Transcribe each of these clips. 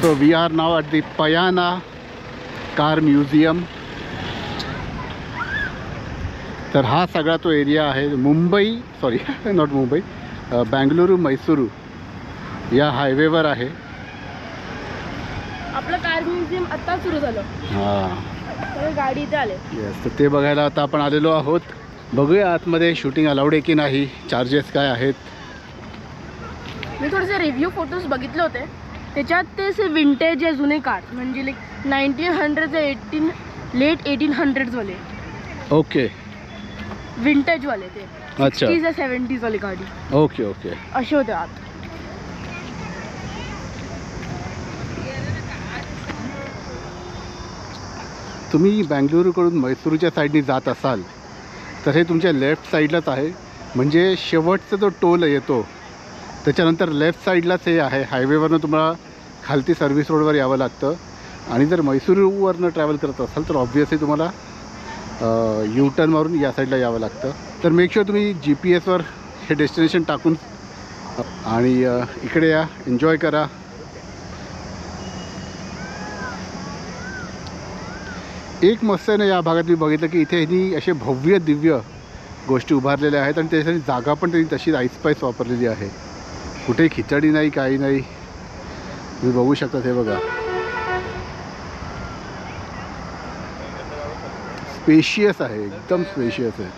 So we are now at the Payana car museum. तर हा सगळा तो एरिया आहे मुंबई, सॉरी नॉट मुंबई, बँगलुरू मैसूरू या हायवेवर आहे. आपलं कार म्युझियम आता सुरू झालं. हां, गाडी इथे आले. येस, तर ते बघायला आता आपण आलेलो आहोत. बघूया आतमध्ये शूटिंग अलाउड आहे की नाही, चार्जेस काय आहेत. मी थोडेसे रिव्ह्यू फोटोज बघितले होते, त्याच्यात ते विंटेज आहे, जुने कार, म्हणजे लाईक 1900 लेट 1800s वाले. ओके, विंटेज वाले ते. अच्छा, 60s 70s वाली गाडी. Okay okay. असे होते आत. तुम्ही बँगलुरूकडून मैसूरूच्या साईडने जात असाल तर हे तुमच्या लेफ्ट साईडलाच आहे. म्हणजे शेवटचा जो टोल येतो त्याच्यानंतर लेफ्ट साईडलाच हे आहे. हायवेवरनं तुम्हाला खालती सर्व्हिस रोडवर यावं लागतं. आणि जर मैसूरूवरनं ट्रॅव्हल करत असाल तर ऑब्व्हियसली तुम्हाला यू टर्न मारून या साईडला यावं लागतं. तर मेक शुअर तुम्ही GPS वर हे डेस्टिनेशन टाकून आणि इकडे या, एन्जॉय करा. एक मस्त आहे ना या भागात, मी बघितलं की इथे यांनी असे भव्य दिव्य गोष्टी उभारलेल्या आहेत आणि त्यासाठी जागा पण त्यांनी तशीच आईस्पाईस वापरलेली आहे. कुठे खिचडी नाही, काही नाही. तुम्ही बघू शकता, हे बघा, स्पेशियस आहे, एकदम स्पेशियस आहे.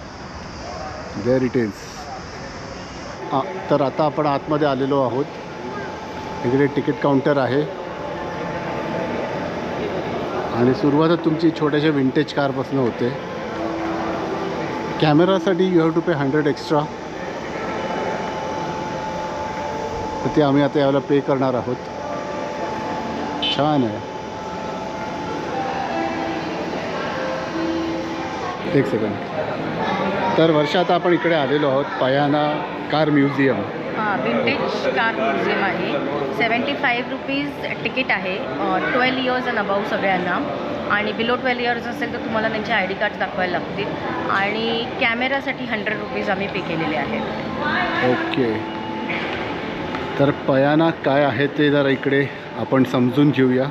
There it is. तर आता आपण आतमध्ये आलेलो आहोत. इकडे तिकीट काउंटर आहे आणि सुरुवातच तुमची छोट्याशा विंटेज कारपासून होते. कॅमेरासाठी you have to pay 100 extra. तर ते आम्ही आता यावेळेला पे करणार आहोत. छान आहे. एक सेकंड. तर वर्षा, आता आपण इकडे आलेलो आहोत पयाना कार म्युझियम. हां, विंटेज कार म्युझियम आहे. 75 रुपीज तिकीट आहे. 12 इयर्स अँड अबाव सगळ्यांना, आणि बिलो 12 इयर्स असेल तर तुम्हाला त्यांचे ID कार्ड दाखवायला लागतील. आणि कॅमेरासाठी 100 रुपीज आम्ही पे केलेले आहेत. ओके, तर पयाना काय आहे ते जरा इकडे आपण समजून घेऊया.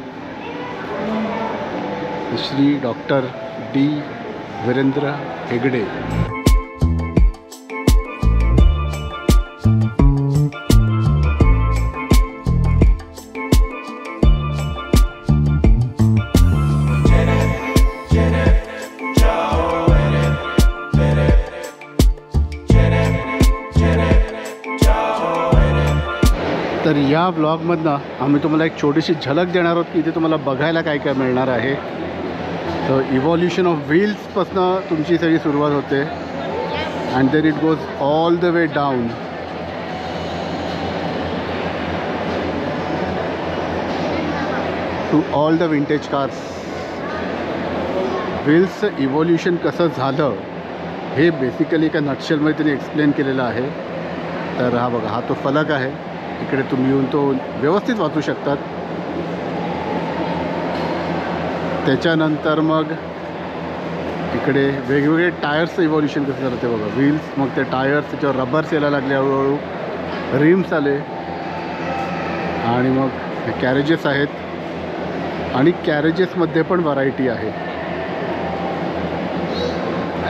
Shri doctor D. वीरेंद्र हेगडे. तर या ब्लॉगमधनं आम्ही तुम्हाला एक छोटीशी झलक देणार आहोत की इथे तुम्हाला बघायला काय काय मिळणार आहे. तर इव्हॉल्युशन ऑफ व्हील्सपासनं तुमची सगळी सुरुवात होते and then it goes all the way down to all the vintage cars. व्हील्सचं इव्हॉल्युशन कसं झालं हे बेसिकली एका नटशेलमध्ये त्यांनी एक्सप्लेन केलेलं आहे. तर हा बघा, हा तो फलक आहे. इकडे तुम्ही येऊन तो व्यवस्थित वाचू शकतात. त्याच्यानंतर मग इकडे वेगवेगळे टायर्सचं इव्हॉल्युशन कसं झालं ते बघा. व्हील्स, मग ते टायर्स, त्याच्यावर रबर्स यायला लागले, हळूहळू रिम्स आले, आणि मग हे कॅरेजेस आहेत. आणि कॅरेजेसमध्ये पण व्हरायटी आहे.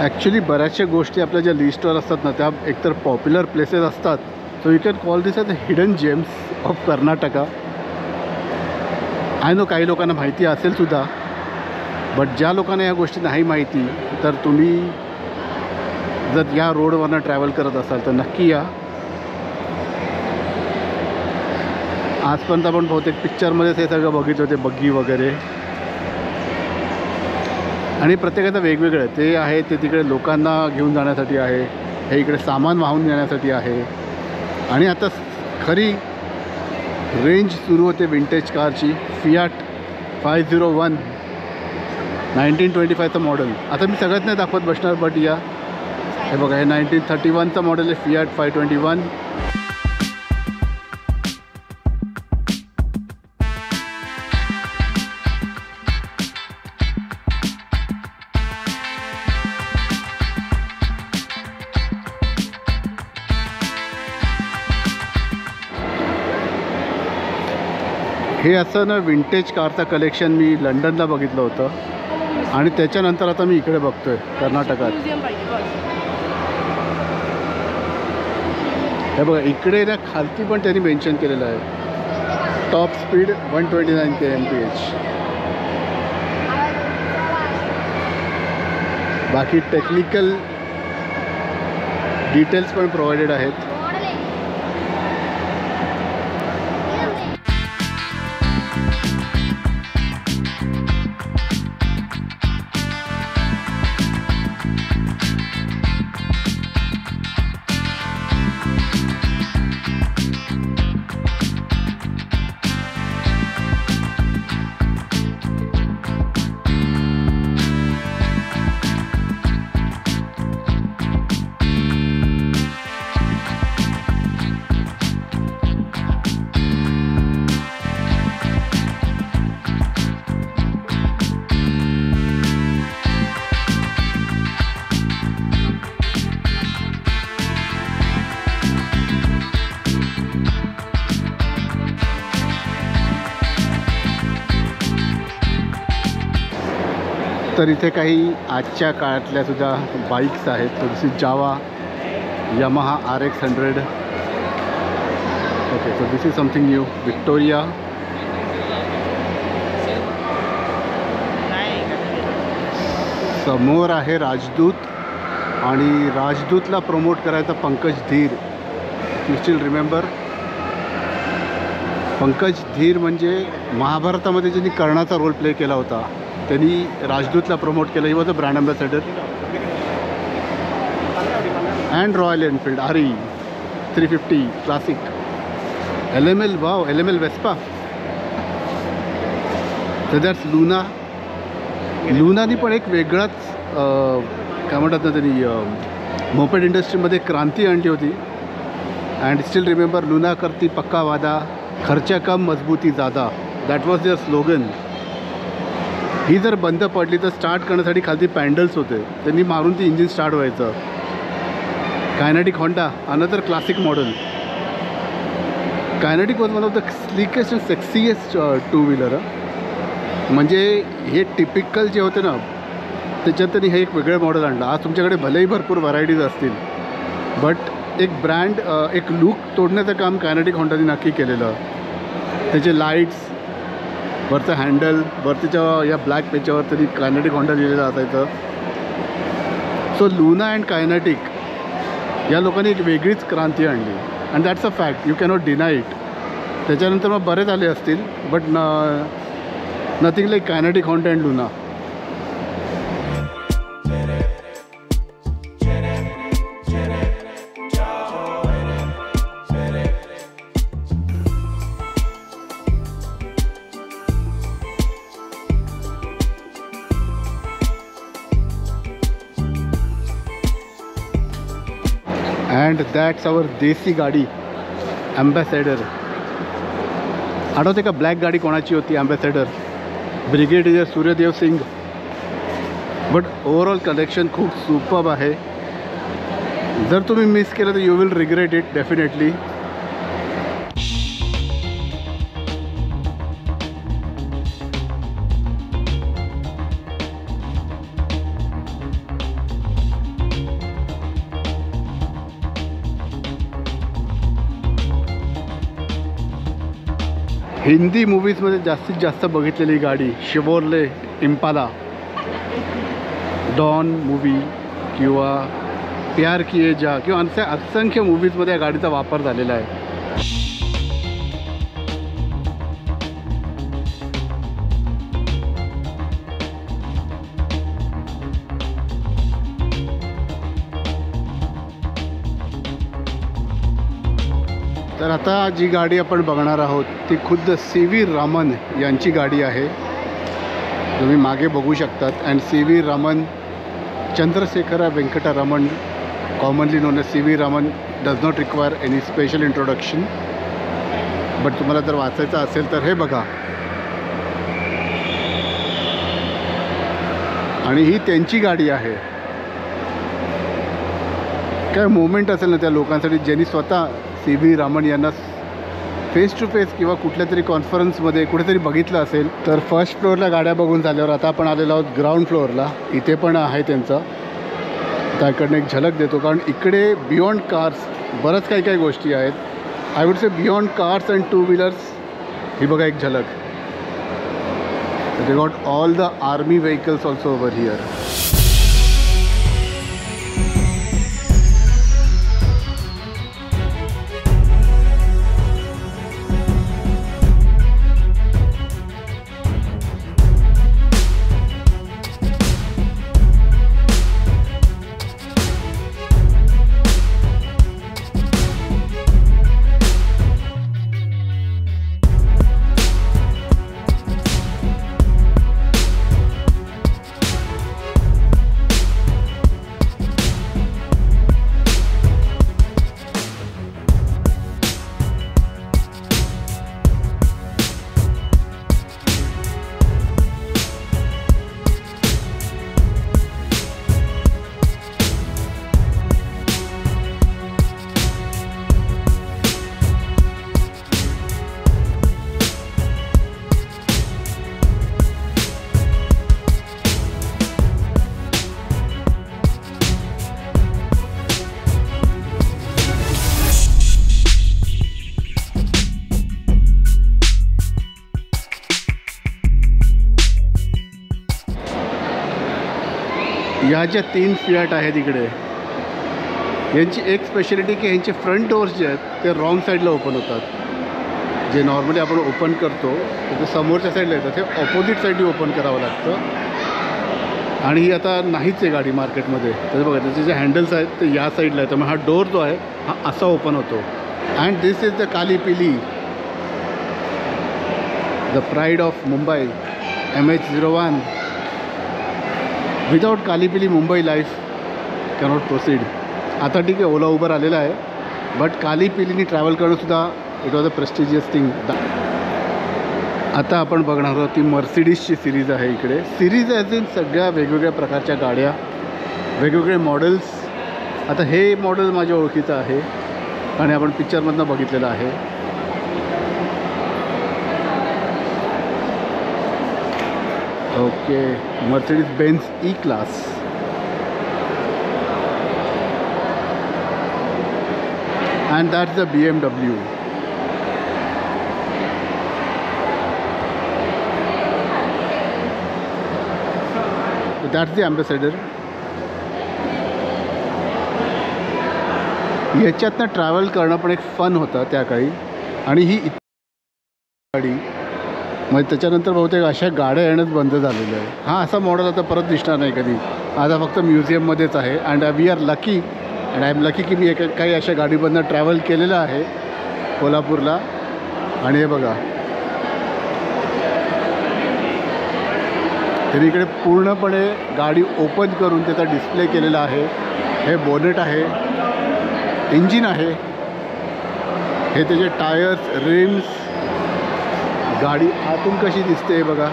ॲक्च्युली बऱ्याचशा गोष्टी आपल्या ज्या लिस्टवर असतात ना, त्या एकतर पॉप्युलर प्लेसेस असतात. So you can call this as hidden gems of Karnataka. I know काही लोकांना माहिती असेल सुद्धा, बट ज्या लोकांना या गोष्टी नाही माहिती, तर तुम्ही जर या रोडवरनं ट्रॅव्हल करत असाल तर नक्की या. आजपर्यंत आपण बहुतेक पिक्चरमध्येच हे सगळं बघितलं होते, बग्गी वगैरे. आणि प्रत्येकाचं वेगवेगळं ते आहे. ते तिकडे लोकांना घेऊन जाण्यासाठी आहे, हे इकडे सामान वाहून नेण्यासाठी आहे. आणि आता खरी रेंज सुरू होते विंटेज कारची. फियाट 501 1925चं मॉडेल. आता मी सगळ्यात नाही दाखवत बसणार, बट या हे बघा, हे 1931चं मॉडेल आहे, फियाट 521. हे असं ना विंटेज कारचं कलेक्शन मी लंडनला बघितलं होतं आणि त्याच्यानंतर आता मी इकडे बघतोय कर्नाटकात. म्युझियम पाहिजे बस. हे बघा इकडे ना खालती पण त्यांनी मेन्शन केलेलं आहे टॉप स्पीड 129 kmph. बाकी टेक्निकल डिटेल्स पण प्रोव्हाइडेड आहेत. तर इथे काही आजच्या काळातल्या सुद्धा बाईक्स आहेत. तर this is Java Yamaha RX100. Okay, so this is something new. Victoria. समोर आहे राजदूत आणि राजदूतला प्रमोट करायचा पंकज धीर. यू स्टील रिमेंबर पंकज धीर म्हणजे महाभारतामध्ये ज्यांनी कर्णाचा रोल प्ले केला होता त्यांनी राजदूतला प्रमोट केलं. He was a brand ambassador. And royal Enfield RE 350 classic. LML wow, LML Vespa. तर दॅट्स लुना. लुनानी पण एक वेगळाच काय म्हणतात ना त्यांनी मोपेड इंडस्ट्रीमध्ये क्रांती आणली होती. अँड स्टील रिमेंबर लुना करती पक्का वादा, खर्चा कम मजबूती ज़्यादा. That was their slogan. ही जर बंद पडली तर स्टार्ट करण्यासाठी खालती पॅन्डल्स होते, त्यांनी मारून ती इंजिन स्टार्ट व्हायचं. Kinetic Honda another classic model. Kinetic was one of the sleekest and sexiest two wheeler. म्हणजे हे टिपिकल जे होते ना त्याच्यात त्यांनी हे एक वेगळं मॉडेल आणलं. आज तुमच्याकडे भलेही भरपूर व्हरायटीज असतील बट एक ब्रँड एक लूक तोडण्याचं काम कायनेटिक होंडाने नक्की केलेलं. त्याचे लाईट्स, वरचं हँडल, वरतीच्या या ब्लॅक पेच्यावर तरी कायनेटिक होंडा लिहिलेलं असायचं. सो लुना अँड कायनेटिक या लोकांनी एक वेगळीच क्रांती आणली and that's a fact. You cannot deny it. त्याच्यानंतर मग बरेच आले असतील but nothing like Kinetic Honda and Luna. And that's our desi gaadi Ambassador. आठवते का ब्लॅक गाडी कोणाची होती? Ambassador, brigadier Suryadev Singh. But overall collection खूप सुपर्ब आहे. जर तुम्ही मिस केलं तर you will regret it definitely. Hindi मूवीजमध्ये जास्तीत जास्त बघितलेली गाडी शेवोर्ले इम्पाला. डॉन मूवी किंवा प्यार किए जा किंवा असंख्य मूवीजमध्ये या गाडीचा वापर झालेला आहे. तर आता जी गाडी आपण बघणार आहोत ती खुद्द CV रामन यांची गाडी आहे. तुम्ही मागे बघू शकतात. And CV Raman, Chandrasekhara Venkata Raman, commonly known as CV Raman, does not require any special introduction. But तुम्हाला जर वाचायचं असेल तर हे बघा. आणि ही त्यांची गाडी आहे. काय मोमेंट असेल ना त्या लोकांसाठी ज्यांनी स्वतः CV रामन यांना फेस टू फेस किंवा कुठल्या तरी कॉन्फरन्समध्ये कुठेतरी बघितलं असेल तर फर्स्ट फ्लोअरला गाड्या बघून झाल्यावर आता आपण आलेलो आहोत ग्राउंड फ्लोअरला. इथे पण आहे त्यांचं. त्याकडनं एक झलक देतो कारण इकडे बियॉन्ड कार्स बरंच काही काही गोष्टी आहेत. I would say beyond cars and two wheelers. ही बघा एक झलक. They got all the army vehicles also over here. या ज्या 3 फियाट आहेत इकडे, यांची एक स्पेशालिटी की यांचे फ्रंट डोअर्स जे आहेत ते रॉंग साईडला ओपन होतात. जे नॉर्मली आपण ओपन करतो ते समोरच्या साईडला येतात, ते ऑपोजिट साईडनी ओपन करावं लागतं. आणि ही आता नाहीच आहे गाडी मार्केटमध्ये. तर बघा त्याचे जे हँडल्स आहेत ते या साईडला आहेत, त्यामुळे हा डोअर जो आहे हा असा ओपन होतो. And this is the kaali peeli, the pride of Mumbai MH01. Without kaali peeli Mumbai life cannot proceed. आता ठीक आहे ओला उबर आलेला आहे, बट कालीपिलीनी ट्रॅव्हल करणंसुद्धा it was a prestigious thing. आता आपण बघणार आहोत ती मर्सिडीजची सिरीज आहे इकडे. सिरीज ॲज इन सगळ्या वेगवेगळ्या प्रकारच्या गाड्या, वेगवेगळे मॉडेल्स. आता हे मॉडेल माझ्या ओळखीचं आहे आणि आपण पिक्चरमधनं बघितलेलं आहे. Okay, Mercedes Benz E-Class. And that's the BMW. So that's the Ambassador. याच्यातनं ट्रॅव्हल करणं पण एक फन होतं त्या काळी. आणि ही गाडी म्हणजे त्याच्यानंतर बहुतेक अशा गाड्या येणंच बंद झालेलं आहे. हा असा मॉडेल आता परत दिसणार नाही कधी. आता फक्त म्युझियममध्येच आहे. And we are lucky and I am lucky की मी काही अशा गाडीमधनं ट्रॅव्हल केलेलं आहे कोल्हापूरला. आणि हे बघा तरी इकडे पूर्णपणे गाडी ओपन करून त्याचा डिस्प्ले केलेला आहे. हे बोनेट आहे, इंजिन आहे, हे त्याचे टायर्स, रिम्स, गाडी आतून कशी दिसते बघा.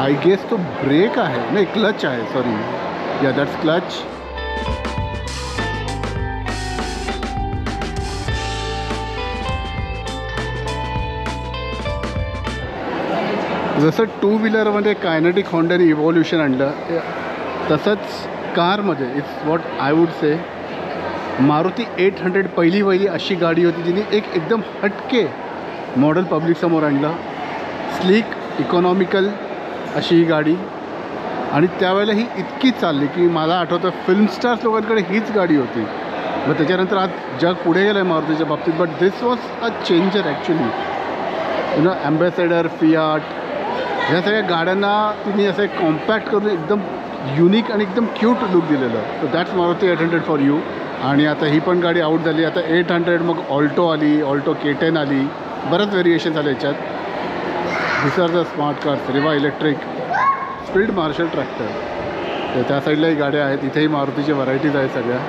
आय गेस तो ब्रेक आहे, नाही क्लच आहे, सॉरी, या दॅट्स क्लच. जसं टू व्हीलरमध्ये कायनेटिक होंडाने इव्हॉल्युशन आणलं, तसंच कारमध्ये इट्स व्हॉट आय वुड से मारुती 800 पहिली अशी गाडी होती जिने एक एकदम हटके मॉडेल पब्लिकसमोर आणलं. स्लीक, इकॉनॉमिकल अशी ही गाडी. आणि त्यावेळेला ही इतकी चालली की मला आठवतं फिल्म स्टार्स लोकांकडे हीच गाडी होती. मग त्याच्यानंतर आज जग पुढे गेलं आहे मारुतीच्या बाबतीत. But this was a changer actually. You know, ambassador, Fiat, ह्या सगळ्या गाड्यांना तिने असं एक कॉम्पॅक्ट करून एकदम युनिक आणि एकदम क्यूट लुक दिलेलं. So that's Maruti 800 for you. आणि आता ही पण गाडी आऊट झाली. आता 800, मग ऑल्टो आली, ऑल्टो K10 आली, बरंच व्हेरिएशन झाले याच्यात. This are the smart cars. Reva electric, speed marshal tractor, तर त्या साईडलाही गाड्या आहेत. इथेही मारुतीच्या व्हरायटीज आहेत सगळ्या.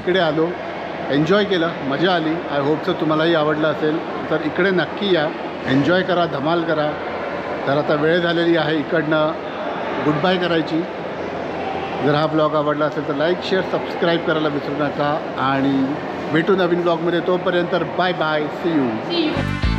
इकडे आलो, एन्जॉय केलं, मजा आली. आय होप सर तुम्हालाही आवडलं असेल. तर इकडे नक्की या, एन्जॉय करा, धमाल करा. तर आता वेळ झालेली आहे इकडनं गुड बाय करायची. जर हा ब्लॉग आवडला असेल तर लाईक, शेअर, सबस्क्राईब करायला विसरू नका आणि भेटू नवीन ब्लॉगमध्ये. तोपर्यंत बाय बाय, सी यू.